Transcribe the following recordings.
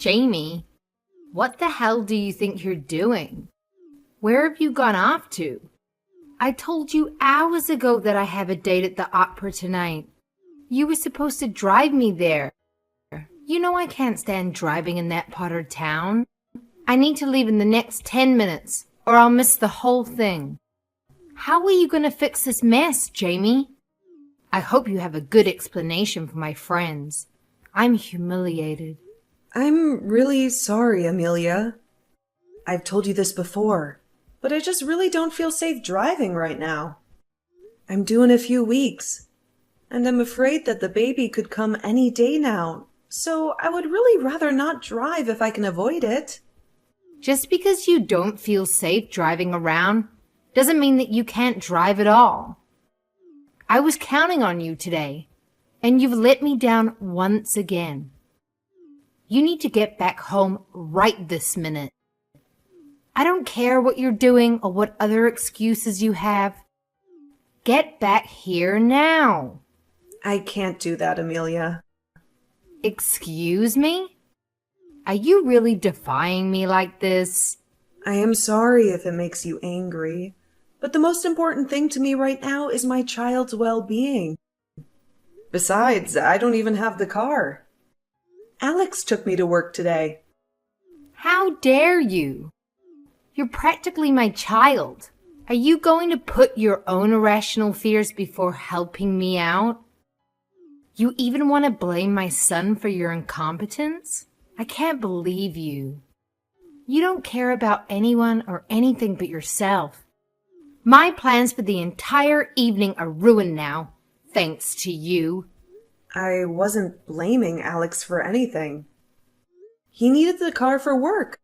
Jamie, what the hell do you think you're doing? Where have you gone off to? I told you hours ago that I have a date at the opera tonight. You were supposed to drive me there. You know I can't stand driving in that part of town. I need to leave in the next 10 minutes, or I'll miss the whole thing. How are you going to fix this mess, Jamie? I hope you have a good explanation for my friends. I'm humiliated. I'm really sorry, Amelia. I've told you this before, but I just really don't feel safe driving right now. I'm due in a few weeks, and I'm afraid that the baby could come any day now, so I would really rather not drive if I can avoid it. Just because you don't feel safe driving around doesn't mean that you can't drive at all. I was counting on you today, and you've let me down once again. You need to get back home right this minute. I don't care what you're doing or what other excuses you have. Get back here now. I can't do that, Amelia. Excuse me? Are you really defying me like this? I am sorry if it makes you angry, but the most important thing to me right now is my child's well-being. Besides, I don't even have the car. Alex took me to work today. How dare you? You're practically my child. Are you going to put your own irrational fears before helping me out? You even want to blame my son for your incompetence? I can't believe you. You don't care about anyone or anything but yourself. My plans for the entire evening are ruined now, thanks to you. I wasn't blaming Alex for anything. He needed the car for work.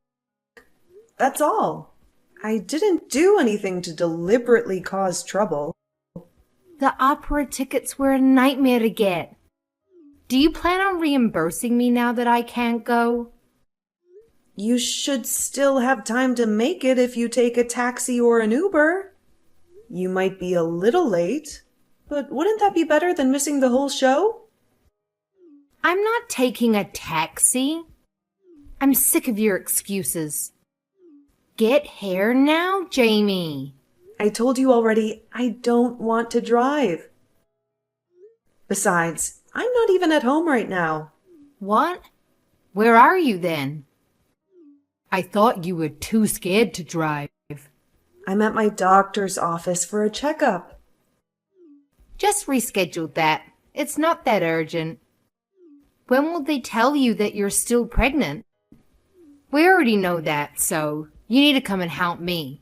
That's all. I didn't do anything to deliberately cause trouble. The opera tickets were a nightmare to get. Do you plan on reimbursing me now that I can't go? You should still have time to make it if you take a taxi or an Uber. You might be a little late, but wouldn't that be better than missing the whole show? I'm not taking a taxi. I'm sick of your excuses. Get here now, Jamie. I told you already, I don't want to drive. Besides, I'm not even at home right now. What? Where are you then? I thought you were too scared to drive. I'm at my doctor's office for a checkup. Just reschedule that. It's not that urgent. When will they tell you that you're still pregnant? We already know that, so you need to come and help me.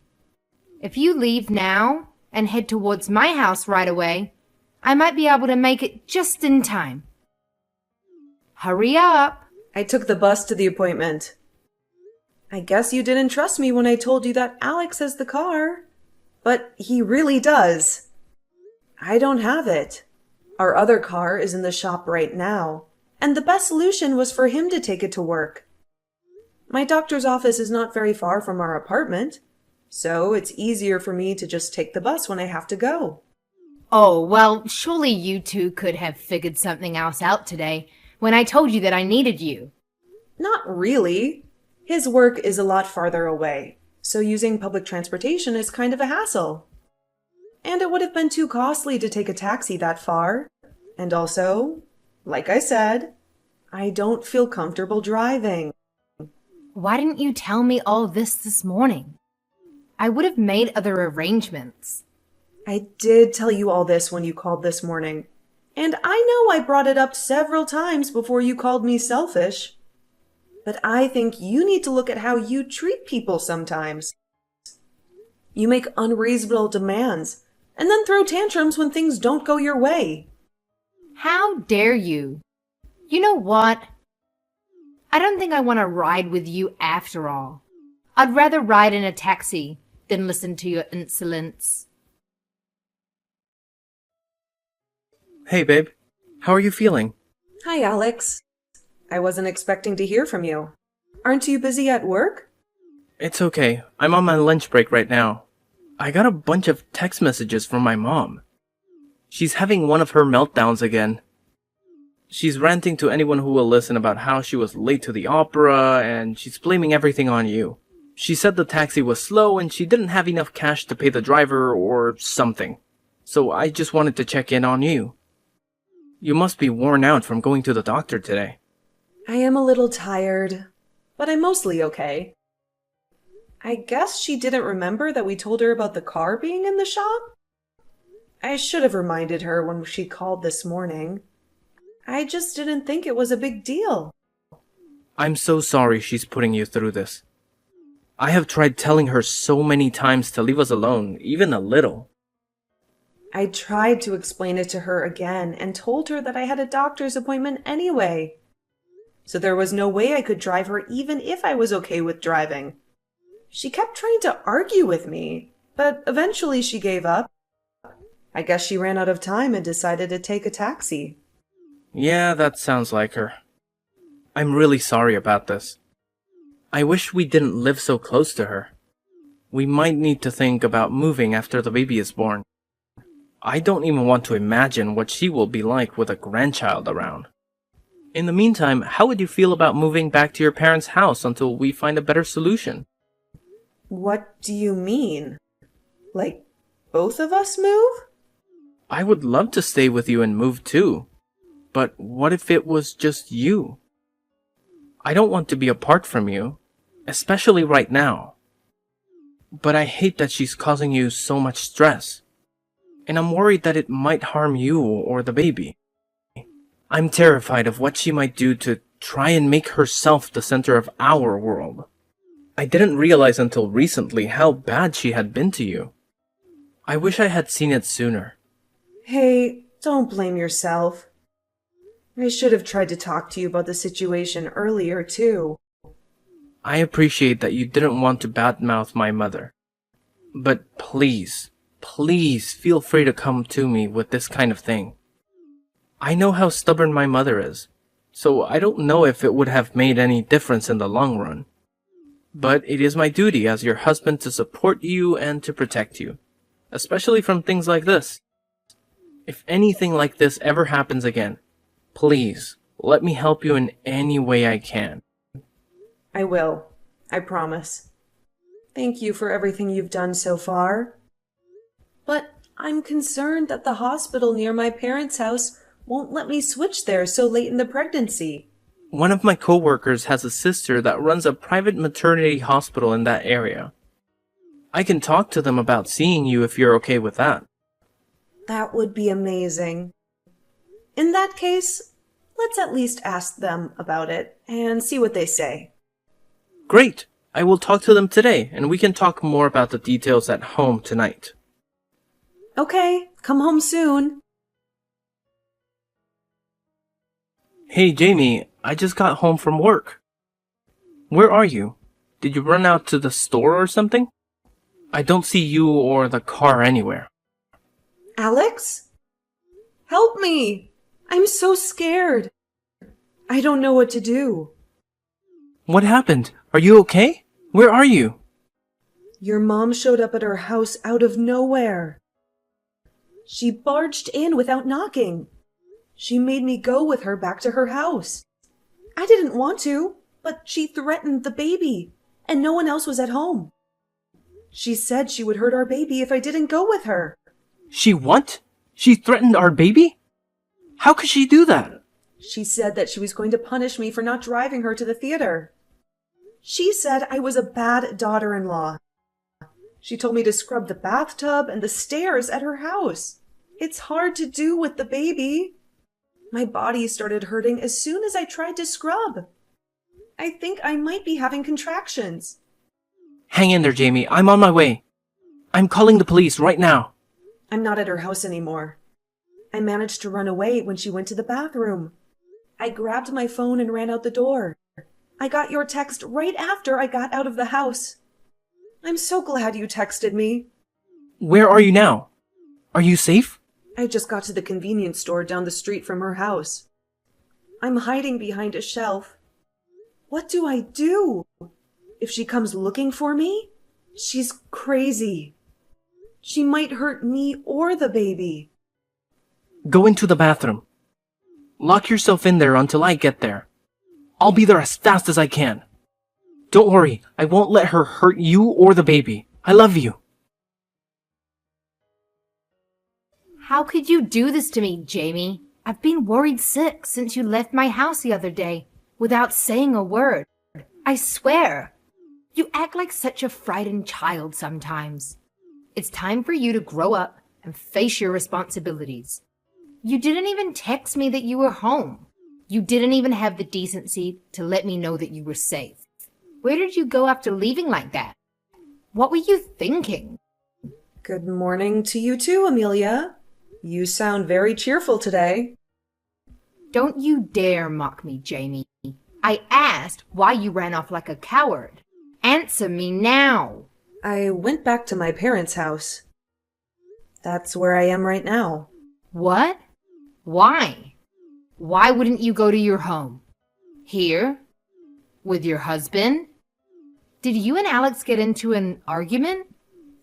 If you leave now and head towards my house right away, I might be able to make it just in time. Hurry up. I took the bus to the appointment. I guess you didn't trust me when I told you that Alex has the car. But he really does. I don't have it. Our other car is in the shop right now, and the best solution was for him to take it to work. My doctor's office is not very far from our apartment, so it's easier for me to just take the bus when I have to go. Oh, well, surely you two could have figured something else out today when I told you that I needed you. Not really. His work is a lot farther away, so using public transportation is kind of a hassle. And it would have been too costly to take a taxi that far. And also, like I said, I don't feel comfortable driving. Why didn't you tell me all this morning? I would have made other arrangements. I did tell you all this when you called this morning, and I know I brought it up several times before you called me selfish. But I think you need to look at how you treat people sometimes. You make unreasonable demands, and then throw tantrums when things don't go your way. How dare you? You know what? I don't think I want to ride with you after all. I'd rather ride in a taxi than listen to your insolence. Hey, babe. How are you feeling? Hi, Alex. I wasn't expecting to hear from you. Aren't you busy at work? It's okay. I'm on my lunch break right now. I got a bunch of text messages from my mom. She's having one of her meltdowns again. She's ranting to anyone who will listen about how she was late to the opera, and she's blaming everything on you. She said the taxi was slow and she didn't have enough cash to pay the driver or something. So I just wanted to check in on you. You must be worn out from going to the doctor today. I am a little tired, but I'm mostly okay. I guess she didn't remember that we told her about the car being in the shop? I should have reminded her when she called this morning. I just didn't think it was a big deal. I'm so sorry she's putting you through this. I have tried telling her so many times to leave us alone, even a little. I tried to explain it to her again and told her that I had a doctor's appointment anyway. So there was no way I could drive her even if I was okay with driving. She kept trying to argue with me, but eventually she gave up. I guess she ran out of time and decided to take a taxi. Yeah, that sounds like her. I'm really sorry about this. I wish we didn't live so close to her. We might need to think about moving after the baby is born. I don't even want to imagine what she will be like with a grandchild around. In the meantime, how would you feel about moving back to your parents' house until we find a better solution? What do you mean? Like, both of us move? I would love to stay with you and move too. But what if it was just you? I don't want to be apart from you, especially right now. But I hate that she's causing you so much stress. And I'm worried that it might harm you or the baby. I'm terrified of what she might do to try and make herself the center of our world. I didn't realize until recently how bad she had been to you. I wish I had seen it sooner. Hey, don't blame yourself. I should have tried to talk to you about the situation earlier, too. I appreciate that you didn't want to badmouth my mother. But please feel free to come to me with this kind of thing. I know how stubborn my mother is, so I don't know if it would have made any difference in the long run. But it is my duty as your husband to support you and to protect you, especially from things like this. If anything like this ever happens again, please let me help you in any way I can. I will. I promise. Thank you for everything you've done so far. But I'm concerned that the hospital near my parents' house won't let me switch there so late in the pregnancy. One of my coworkers has a sister that runs a private maternity hospital in that area. I can talk to them about seeing you if you're okay with that. That would be amazing. In that case, let's at least ask them about it and see what they say. Great! I will talk to them today, and we can talk more about the details at home tonight. Okay, come home soon. Hey Jamie, I just got home from work. Where are you? Did you run out to the store or something? I don't see you or the car anywhere. Alex? Help me! I'm so scared. I don't know what to do. What happened? Are you okay? Where are you? Your mom showed up at our house out of nowhere. She barged in without knocking. She made me go with her back to her house. I didn't want to, but she threatened the baby, and no one else was at home. She said she would hurt our baby if I didn't go with her. She what? She threatened our baby? How could she do that? She said that she was going to punish me for not driving her to the theater. She said I was a bad daughter-in-law. She told me to scrub the bathtub and the stairs at her house. It's hard to do with the baby. My body started hurting as soon as I tried to scrub. I think I might be having contractions. Hang in there, Jamie. I'm on my way. I'm calling the police right now. I'm not at her house anymore. I managed to run away when she went to the bathroom. I grabbed my phone and ran out the door. I got your text right after I got out of the house. I'm so glad you texted me. Where are you now? Are you safe? I just got to the convenience store down the street from her house. I'm hiding behind a shelf. What do I do? If she comes looking for me, she's crazy. She might hurt me or the baby. Go into the bathroom. Lock yourself in there until I get there. I'll be there as fast as I can. Don't worry, I won't let her hurt you or the baby. I love you. How could you do this to me, Jamie? I've been worried sick since you left my house the other day, without saying a word. I swear. You act like such a frightened child sometimes. It's time for you to grow up and face your responsibilities. You didn't even text me that you were home. You didn't even have the decency to let me know that you were safe. Where did you go after leaving like that? What were you thinking? Good morning to you too, Amelia. You sound very cheerful today. Don't you dare mock me, Jamie. I asked why you ran off like a coward. Answer me now. I went back to my parents' house. That's where I am right now. What? Why? Why wouldn't you go to your home? Here? With your husband? Did you and Alex get into an argument?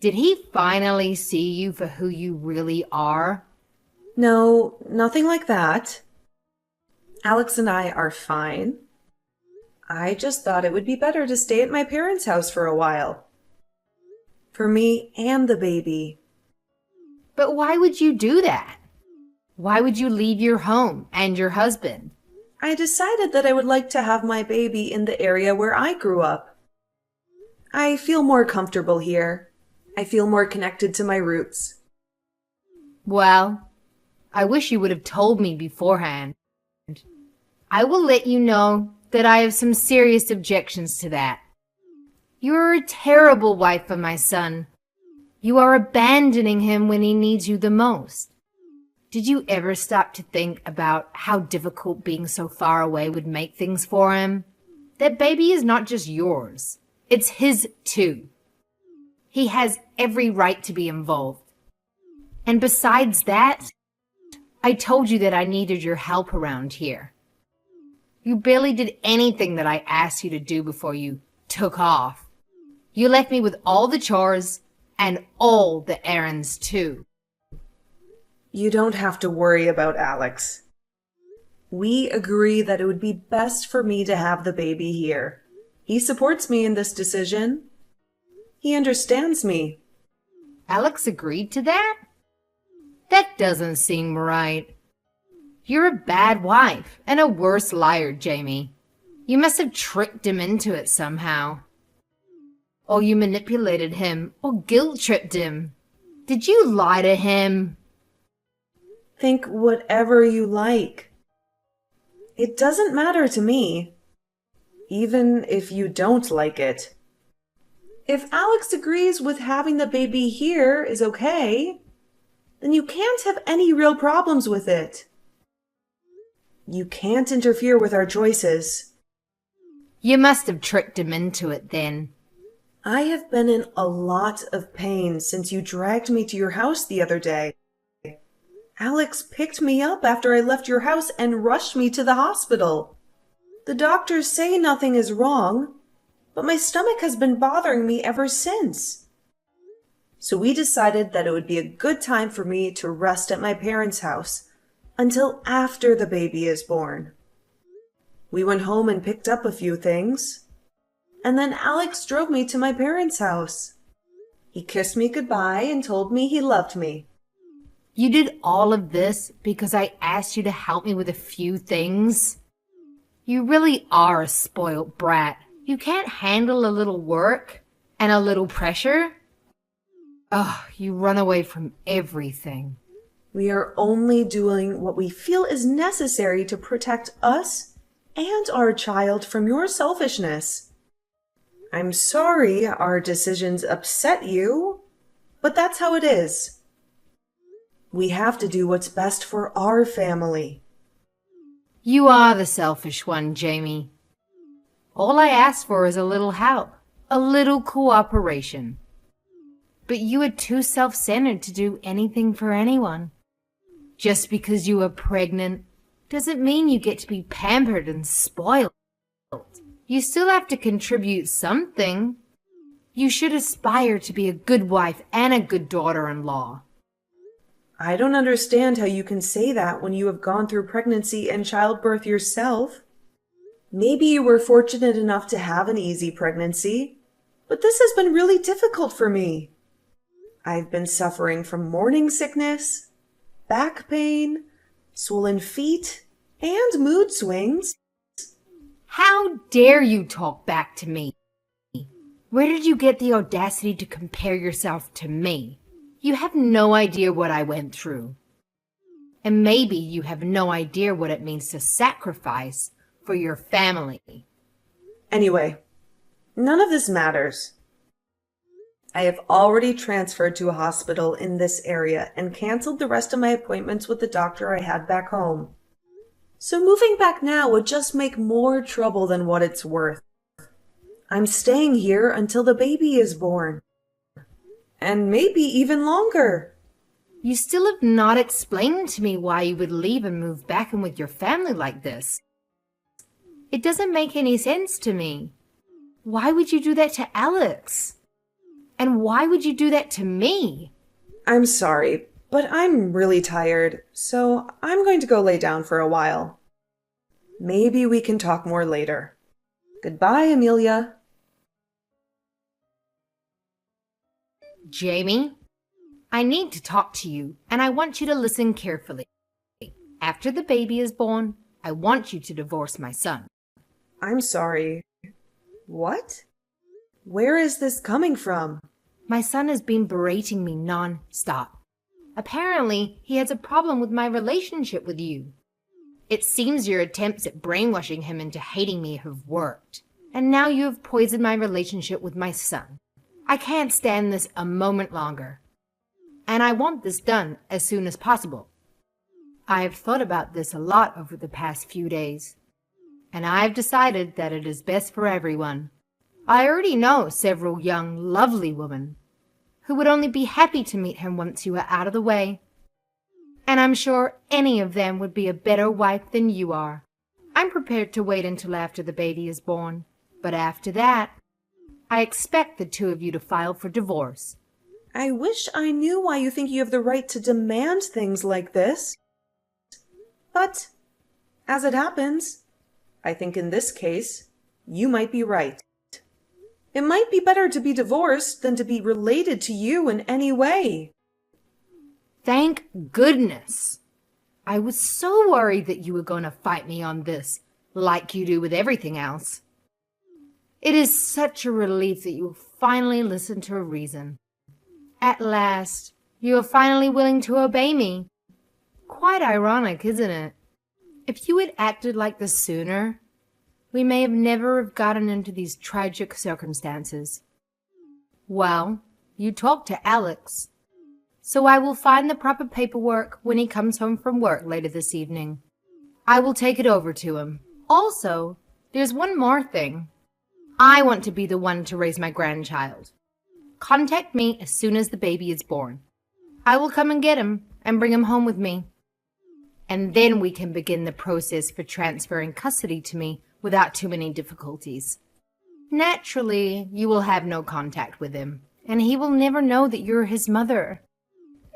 Did he finally see you for who you really are? No, nothing like that. Alex and I are fine. I just thought it would be better to stay at my parents' house for a while. For me and the baby. But why would you do that? Why would you leave your home and your husband? I decided that I would like to have my baby in the area where I grew up. I feel more comfortable here. I feel more connected to my roots. Well, I wish you would have told me beforehand. I will let you know that I have some serious objections to that. You are a terrible wife for my son. You are abandoning him when he needs you the most. Did you ever stop to think about how difficult being so far away would make things for him? That baby is not just yours. It's his too. He has every right to be involved. And besides that, I told you that I needed your help around here. You barely did anything that I asked you to do before you took off. You left me with all the chores and all the errands too. You don't have to worry about Alex. We agree that it would be best for me to have the baby here. He supports me in this decision. He understands me. Alex agreed to that? That doesn't seem right. You're a bad wife and a worse liar, Jamie. You must have tricked him into it somehow. Or you manipulated him or guilt-tripped him. Did you lie to him? Think whatever you like. It doesn't matter to me, even if you don't like it. If Alex agrees with having the baby here is okay, then you can't have any real problems with it. You can't interfere with our choices. You must have tricked him into it then. I have been in a lot of pain since you dragged me to your house the other day. Alex picked me up after I left your house and rushed me to the hospital. The doctors say nothing is wrong, but my stomach has been bothering me ever since. So we decided that it would be a good time for me to rest at my parents' house until after the baby is born. We went home and picked up a few things, and then Alex drove me to my parents' house. He kissed me goodbye and told me he loved me. You did all of this because I asked you to help me with a few things? You really are a spoiled brat. You can't handle a little work and a little pressure? Ugh, you run away from everything. We are only doing what we feel is necessary to protect us and our child from your selfishness. I'm sorry our decisions upset you, but that's how it is. We have to do what's best for our family. You are the selfish one, Jamie. All I ask for is a little help, a little cooperation. But you are too self-centered to do anything for anyone. Just because you are pregnant doesn't mean you get to be pampered and spoiled. You still have to contribute something. You should aspire to be a good wife and a good daughter-in-law. I don't understand how you can say that when you have gone through pregnancy and childbirth yourself. Maybe you were fortunate enough to have an easy pregnancy, but this has been really difficult for me. I've been suffering from morning sickness, back pain, swollen feet, and mood swings. How dare you talk back to me? Where did you get the audacity to compare yourself to me? You have no idea what I went through. And maybe you have no idea what it means to sacrifice for your family. Anyway, none of this matters. I have already transferred to a hospital in this area and canceled the rest of my appointments with the doctor I had back home. So moving back now would just make more trouble than what it's worth. I'm staying here until the baby is born. And maybe even longer. You still have not explained to me why you would leave and move back in with your family like this. It doesn't make any sense to me. Why would you do that to Alex? And why would you do that to me? I'm sorry, but I'm really tired, so I'm going to go lay down for a while. Maybe we can talk more later. Goodbye, Amelia. Jamie, I need to talk to you, and I want you to listen carefully. After the baby is born, I want you to divorce my son. I'm sorry. What? Where is this coming from? My son has been berating me non-stop. Apparently, he has a problem with my relationship with you. It seems your attempts at brainwashing him into hating me have worked, and now you have poisoned my relationship with my son. I can't stand this a moment longer, and I want this done as soon as possible. I have thought about this a lot over the past few days, and I have decided that it is best for everyone. I already know several young, lovely women who would only be happy to meet him once you are out of the way, and I'm sure any of them would be a better wife than you are. I'm prepared to wait until after the baby is born, but after that, I expect the two of you to file for divorce. I wish I knew why you think you have the right to demand things like this. But, as it happens, I think in this case, you might be right. It might be better to be divorced than to be related to you in any way. Thank goodness. I was so worried that you were going to fight me on this, like you do with everything else. It is such a relief that you will finally listen to reason. At last, you are finally willing to obey me. Quite ironic, isn't it? If you had acted like this sooner, we may have never have gotten into these tragic circumstances. Well, you talked to Alex, so I will find the proper paperwork when he comes home from work later this evening. I will take it over to him. Also, there's one more thing. I want to be the one to raise my grandchild. Contact me as soon as the baby is born. I will come and get him and bring him home with me. And then we can begin the process for transferring custody to me without too many difficulties. Naturally, you will have no contact with him, and he will never know that you're his mother.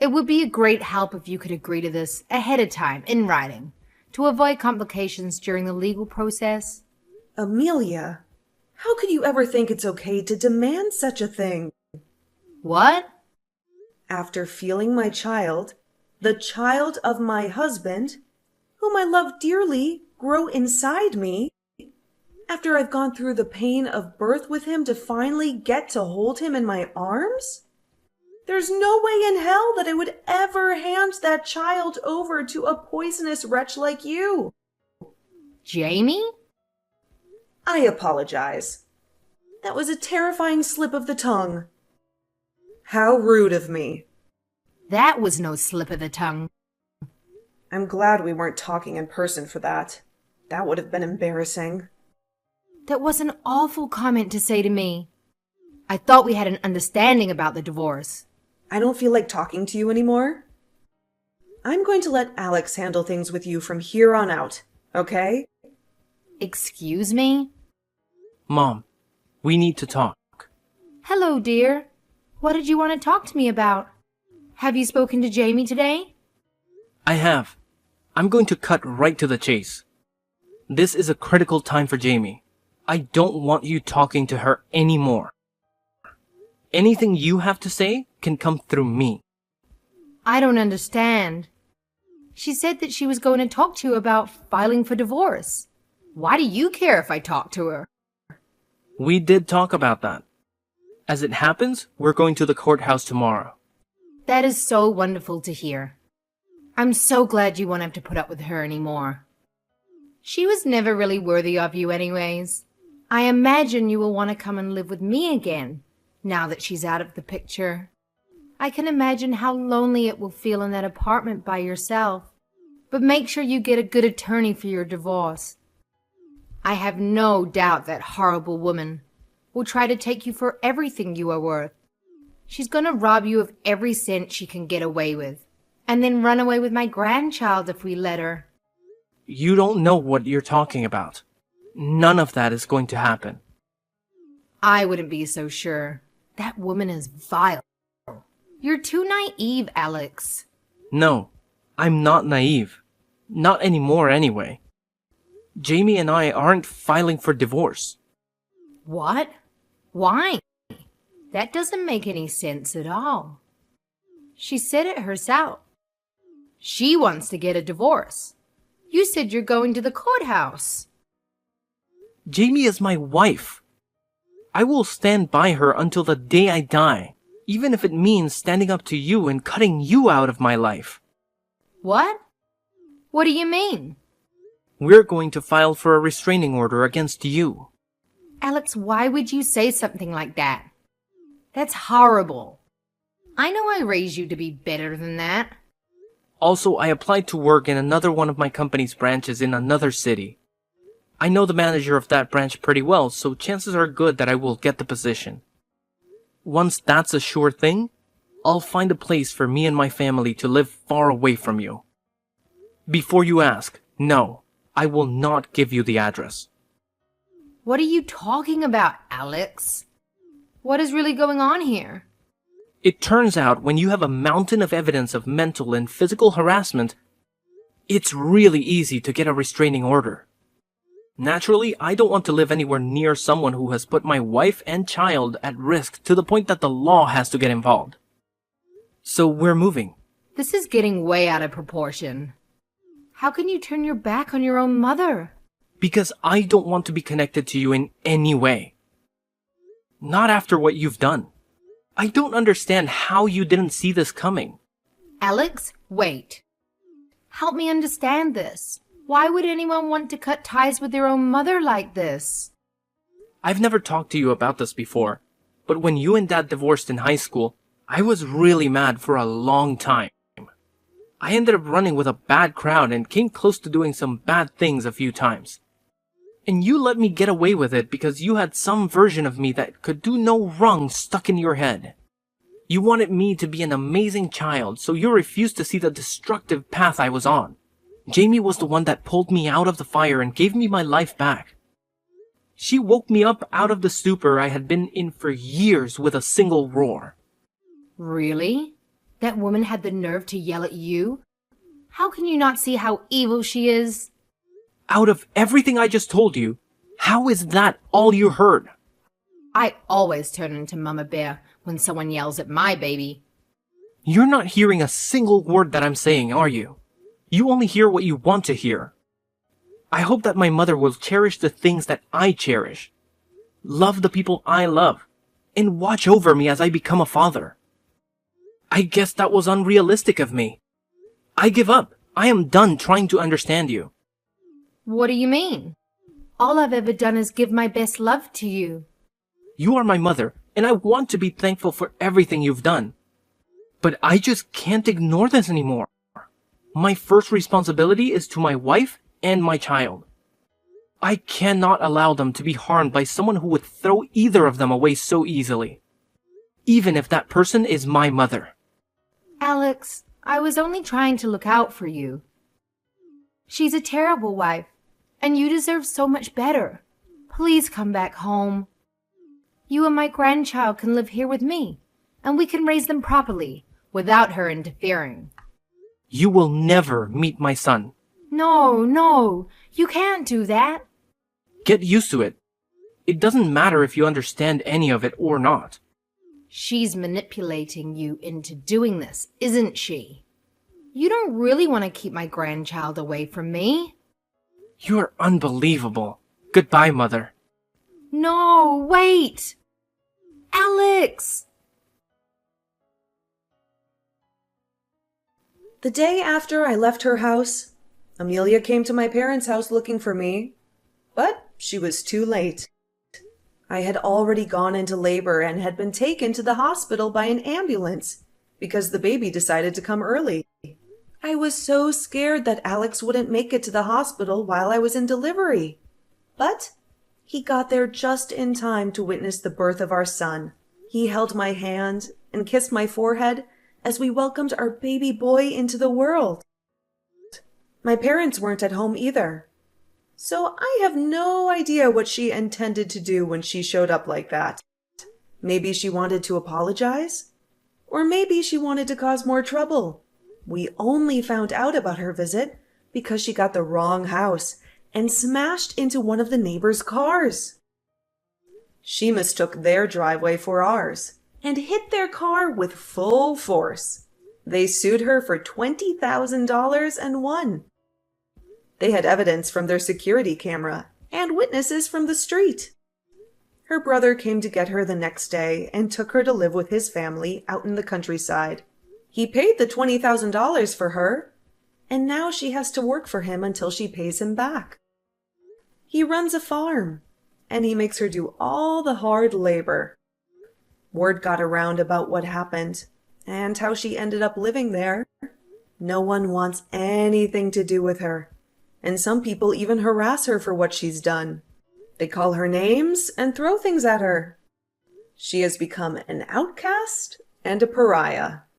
It would be a great help if you could agree to this ahead of time in writing to avoid complications during the legal process. Amelia, how could you ever think it's okay to demand such a thing? What? After feeling my child, the child of my husband, whom I love dearly, grow inside me, after I've gone through the pain of birth with him to finally get to hold him in my arms? There's no way in hell that I would ever hand that child over to a poisonous wretch like you. Jamie? I apologize. That was a terrifying slip of the tongue. How rude of me. That was no slip of the tongue. I'm glad we weren't talking in person for that. That would have been embarrassing. That was an awful comment to say to me. I thought we had an understanding about the divorce. I don't feel like talking to you anymore. I'm going to let Alex handle things with you from here on out, okay? Excuse me? Mom, we need to talk. Hello, dear. What did you want to talk to me about? Have you spoken to Jamie today? I have. I'm going to cut right to the chase. This is a critical time for Jamie. I don't want you talking to her anymore. Anything you have to say can come through me. I don't understand. She said that she was going to talk to you about filing for divorce. Why do you care if I talk to her? We did talk about that. As it happens, we're going to the courthouse tomorrow. That is so wonderful to hear. I'm so glad you won't have to put up with her anymore. She was never really worthy of you anyways. I imagine you will want to come and live with me again, now that she's out of the picture. I can imagine how lonely it will feel in that apartment by yourself. But make sure you get a good attorney for your divorce. I have no doubt that horrible woman will try to take you for everything you are worth. She's going to rob you of every cent she can get away with, and then run away with my grandchild if we let her. You don't know what you're talking about. None of that is going to happen. I wouldn't be so sure. That woman is vile. You're too naive, Alex. No, I'm not naive. Not anymore anyway. Jamie and I aren't filing for divorce. What? Why? That doesn't make any sense at all. She said it herself. She wants to get a divorce. You said you're going to the courthouse. Jamie is my wife. I will stand by her until the day I die, even if it means standing up to you and cutting you out of my life. What? What do you mean? We're going to file for a restraining order against you. Alex, why would you say something like that? That's horrible. I know I raised you to be better than that. Also, I applied to work in another one of my company's branches in another city. I know the manager of that branch pretty well, so chances are good that I will get the position. Once that's a sure thing, I'll find a place for me and my family to live far away from you. Before you ask, no, I will not give you the address. What are you talking about, Alex? What is really going on here? It turns out when you have a mountain of evidence of mental and physical harassment, it's really easy to get a restraining order. Naturally, I don't want to live anywhere near someone who has put my wife and child at risk to the point that the law has to get involved. So we're moving. This is getting way out of proportion. How can you turn your back on your own mother? Because I don't want to be connected to you in any way. Not after what you've done. I don't understand how you didn't see this coming. Alex, wait. Help me understand this. Why would anyone want to cut ties with their own mother like this? I've never talked to you about this before, but when you and Dad divorced in high school, I was really mad for a long time. I ended up running with a bad crowd and came close to doing some bad things a few times. And you let me get away with it because you had some version of me that could do no wrong stuck in your head. You wanted me to be an amazing child, so you refused to see the destructive path I was on. Jamie was the one that pulled me out of the fire and gave me my life back. She woke me up out of the stupor I had been in for years with a single roar. Really? That woman had the nerve to yell at you? How can you not see how evil she is? Out of everything I just told you, how is that all you heard? I always turn into Mama Bear when someone yells at my baby. You're not hearing a single word that I'm saying, are you? You only hear what you want to hear. I hope that my mother will cherish the things that I cherish, love the people I love, and watch over me as I become a father. I guess that was unrealistic of me. I give up. I am done trying to understand you. What do you mean? All I've ever done is give my best love to you. You are my mother, and I want to be thankful for everything you've done. But I just can't ignore this anymore. My first responsibility is to my wife and my child. I cannot allow them to be harmed by someone who would throw either of them away so easily, even if that person is my mother. Alex, I was only trying to look out for you. She's a terrible wife, and you deserve so much better. Please come back home. You and my grandchild can live here with me, and we can raise them properly without her interfering. You will never meet my son. No, you can't do that. Get used to it. It doesn't matter if you understand any of it or not. She's manipulating you into doing this, isn't she? You don't really want to keep my grandchild away from me. You're unbelievable. Goodbye, Mother. No, wait! Alex! The day after I left her house, Amelia came to my parents' house looking for me, but she was too late. I had already gone into labor and had been taken to the hospital by an ambulance because the baby decided to come early. I was so scared that Alex wouldn't make it to the hospital while I was in delivery. But he got there just in time to witness the birth of our son. He held my hand and kissed my forehead as we welcomed our baby boy into the world. My parents weren't at home either, so I have no idea what she intended to do when she showed up like that. Maybe she wanted to apologize, or maybe she wanted to cause more trouble. We only found out about her visit because she got the wrong house and smashed into one of the neighbors' cars. She mistook their driveway for ours and hit their car with full force. They sued her for $20,000 and won. They had evidence from their security camera and witnesses from the street. Her brother came to get her the next day and took her to live with his family out in the countryside. He paid the $20,000 for her, and now she has to work for him until she pays him back. He runs a farm, and he makes her do all the hard labor. Word got around about what happened and how she ended up living there. No one wants anything to do with her, and some people even harass her for what she's done. They call her names and throw things at her. She has become an outcast and a pariah.